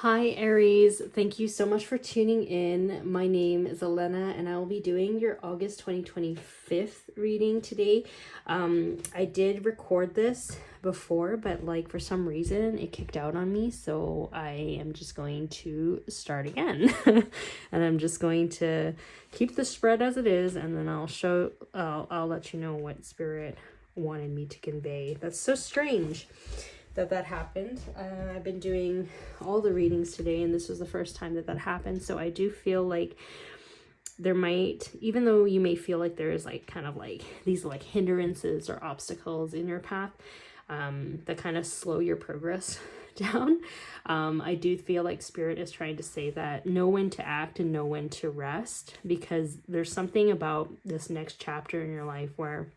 Hi Aries, thank you so much for tuning in. My name is Ellena and I will be doing your August 2025 reading today. I did record this before, but like for some reason it kicked out on me, so I am just going to start again. And I'm just going to keep the spread as it is, and then I'll let you know what spirit wanted me to convey. That's so strange that happened. I've been doing all the readings today, and this was the first time that happened. So I do feel like there might, even though you may feel like there is like kind of like these like hindrances or obstacles in your path that kind of slow your progress down. I do feel like spirit is trying to say that know when to act and know when to rest, because there's something about this next chapter in your life where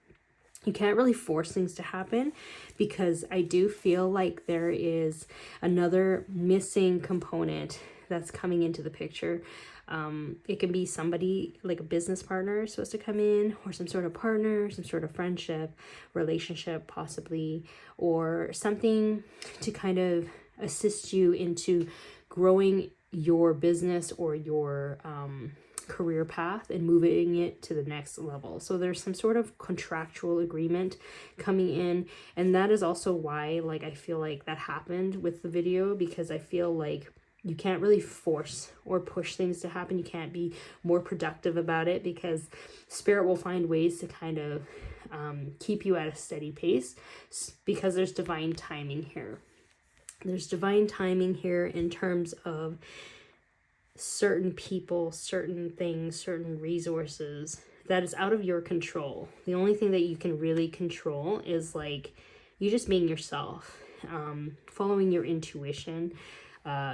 you can't really force things to happen, because I do feel like there is another missing component that's coming into the picture. It can be somebody like a business partner is supposed to come in, or some sort of partner, some sort of friendship, relationship possibly, or something to kind of assist you into growing your business or your career path and moving it to the next level. So there's some sort of contractual agreement coming in, and that is also why like I feel like that happened with the video, because I feel like you can't really force or push things to happen. You can't be more productive about it, because spirit will find ways to kind of keep you at a steady pace, because there's divine timing here. There's divine timing here in terms of certain people, certain things, certain resources that is out of your control. The only thing that you can really control is like you just being yourself, following your intuition.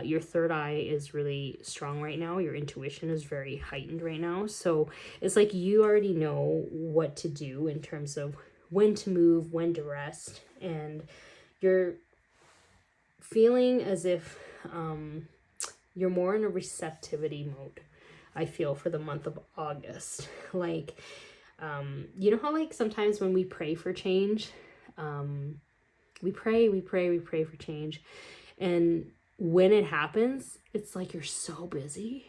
Your third eye is really strong right now. Your intuition is very heightened right now. So it's like you already know what to do in terms of when to move, when to rest, and you're feeling as if you're more in a receptivity mode, I feel, for the month of August. Like, you know how like sometimes when we pray for change, we pray for change. And when it happens, it's like you're so busy.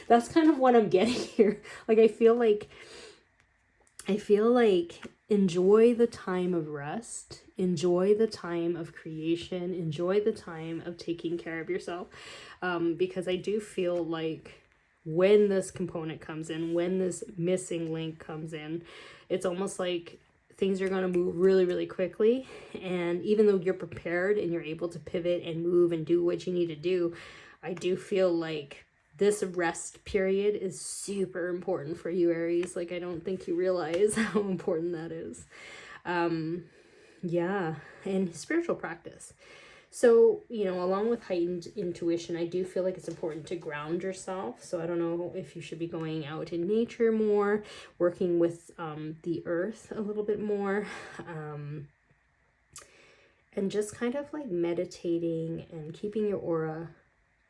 That's kind of what I'm getting here. Like, I feel like enjoy the time of rest, enjoy the time of creation, enjoy the time of taking care of yourself, because I do feel like when this component comes in, when this missing link comes in, it's almost like things are going to move really, really quickly. And even though you're prepared and you're able to pivot and move and do what you need to do, I do feel like this rest period is super important for you, Aries. Like, I don't think you realize how important that is. Yeah, and spiritual practice. So, you know, along with heightened intuition, I do feel like it's important to ground yourself. So I don't know if you should be going out in nature more, working with the earth a little bit more, and just kind of like meditating and keeping your aura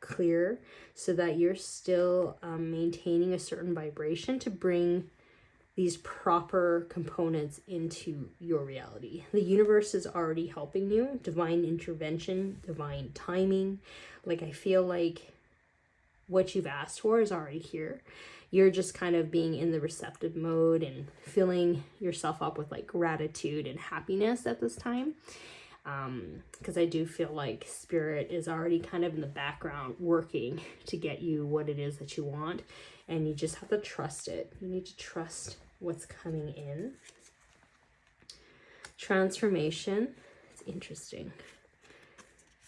clear so that you're still maintaining a certain vibration to bring these proper components into your reality. The universe is already helping you. Divine intervention, divine timing. Like, I feel like what you've asked for is already here. You're just kind of being in the receptive mode and filling yourself up with like gratitude and happiness at this time. Because I do feel like spirit is already kind of in the background working to get you what it is that you want, and you just have to trust it. You need to trust what's coming in. Transformation. It's interesting.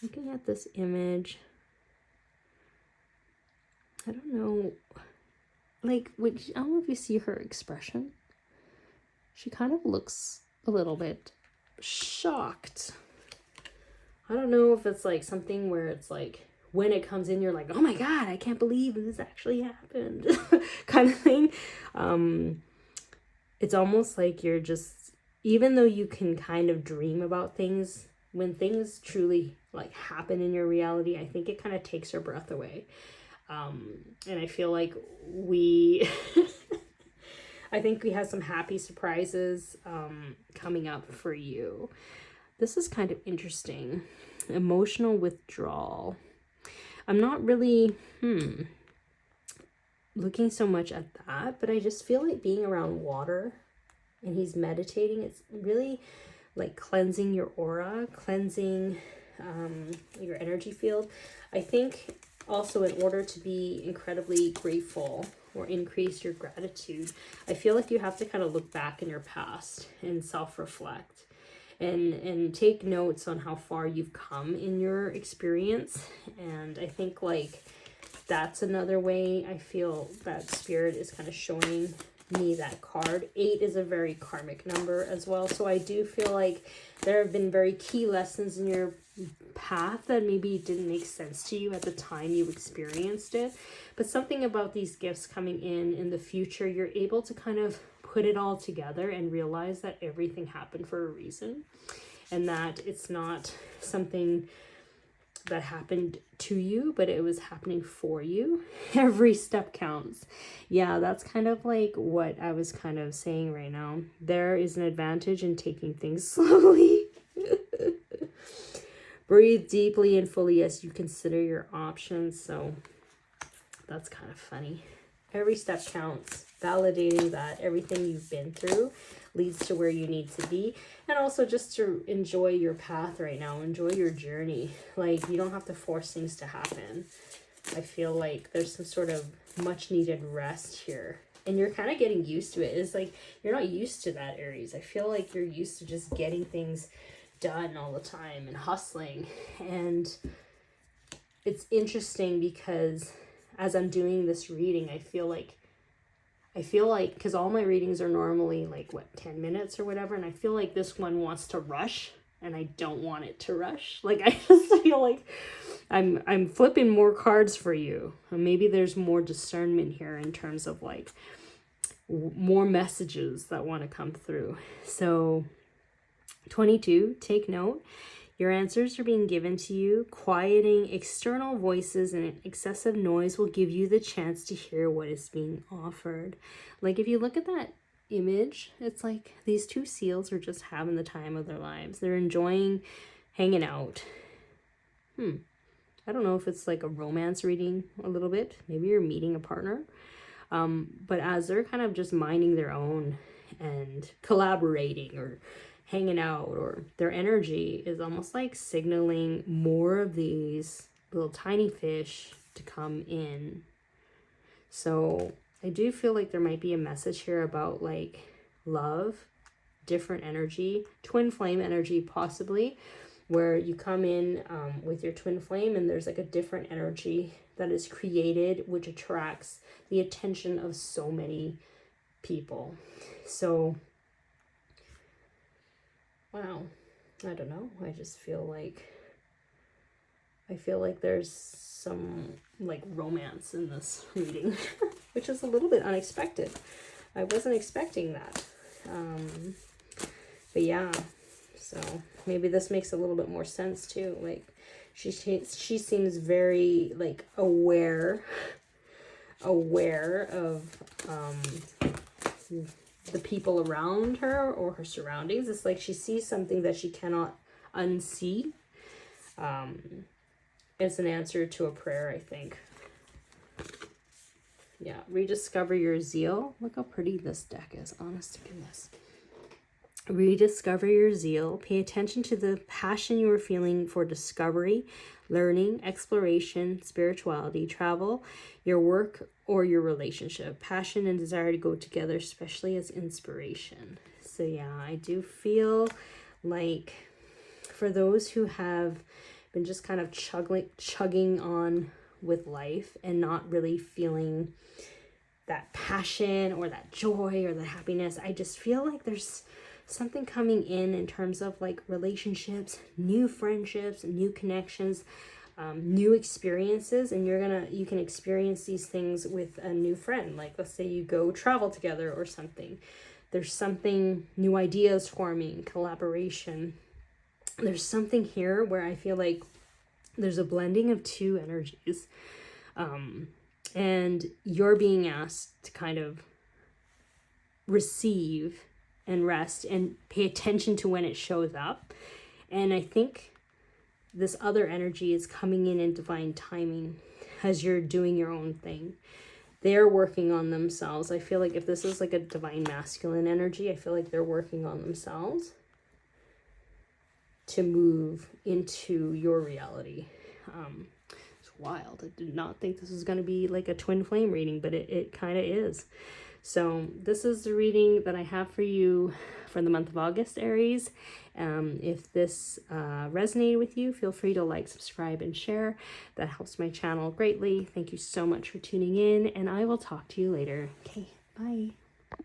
Looking at this image, I don't know, like, I don't know if you see her expression. She kind of looks a little bit shocked. I don't know if it's like something where it's like when it comes in, you're like, oh my God, I can't believe this actually happened kind of thing. It's almost like you're just, even though you can kind of dream about things, when things truly like happen in your reality, I think it kind of takes your breath away. And I feel like I think we have some happy surprises coming up for you. This is kind of interesting. Emotional withdrawal. I'm not really looking so much at that, but I just feel like being around water and he's meditating, it's really like cleansing your aura, cleansing your energy field. I think also in order to be incredibly grateful or increase your gratitude, I feel like you have to kind of look back in your past and self-reflect and take notes on how far you've come in your experience. And I think like that's another way I feel that spirit is kind of showing me that card. 8 is a very karmic number as well. So I do feel like there have been very key lessons in your path that maybe didn't make sense to you at the time you experienced it. But something about these gifts coming in the future, you're able to kind of put it all together and realize that everything happened for a reason. And that it's not something that happened to you, but it was happening for you. Every step counts. Yeah, that's kind of like what I was kind of saying right now. There is an advantage in taking things slowly. Breathe deeply and fully as you consider your options. So that's kind of funny. Every step counts. Validating that everything you've been through leads to where you need to be. And also just to enjoy your path right now. Enjoy your journey. Like, you don't have to force things to happen. I feel like there's some sort of much needed rest here. And you're kind of getting used to it. It's like, you're not used to that, Aries. I feel like you're used to just getting things done all the time and hustling. And it's interesting because as I'm doing this reading, I feel like, because all my readings are normally like, what, 10 minutes or whatever. And I feel like this one wants to rush and I don't want it to rush. Like, I just feel like I'm flipping more cards for you. And maybe there's more discernment here in terms of like more messages that want to come through. So 22, take note. Your answers are being given to you. Quieting external voices and excessive noise will give you the chance to hear what is being offered. Like, if you look at that image, it's like these two seals are just having the time of their lives. They're enjoying hanging out. I don't know if it's like a romance reading a little bit. Maybe you're meeting a partner. But as they're kind of just minding their own and collaborating or hanging out, or their energy is almost like signaling more of these little tiny fish to come in. So I do feel like there might be a message here about like love, different energy, twin flame energy possibly, where you come in with your twin flame and there's like a different energy that is created, which attracts the attention of so many people. So wow, I don't know. I just feel like there's some like romance in this reading, which is a little bit unexpected. I wasn't expecting that. But yeah, so maybe this makes a little bit more sense too. Like she seems very like aware of the people around her or her surroundings. It's like she sees something that she cannot unsee. It's an answer to a prayer, I think. Yeah, rediscover your zeal. Look how pretty this deck is, honest to goodness. Rediscover your zeal. Pay attention to the passion you are feeling for discovery, learning, exploration, spirituality, travel, your work, or your relationship. Passion and desire to go together, especially as inspiration. So yeah, I do feel like for those who have been just kind of chugging on with life and not really feeling that passion or that joy or the happiness, I just feel like there's something coming in terms of like relationships, new friendships, new connections, new experiences, and you can experience these things with a new friend. Like, let's say you go travel together or something. There's something, new ideas forming, collaboration. There's something here where I feel like there's a blending of two energies, and you're being asked to kind of receive and rest and pay attention to when it shows up. And I think this other energy is coming in divine timing as you're doing your own thing. They're working on themselves. I feel like if this is like a divine masculine energy, I feel like they're working on themselves to move into your reality. It's wild. I did not think this was going to be like a twin flame reading, but it kind of is. So this is the reading that I have for you for the month of August, Aries. If this resonated with you, feel free to like, subscribe, and share. That helps my channel greatly. Thank you so much for tuning in, and I will talk to you later. Okay, bye.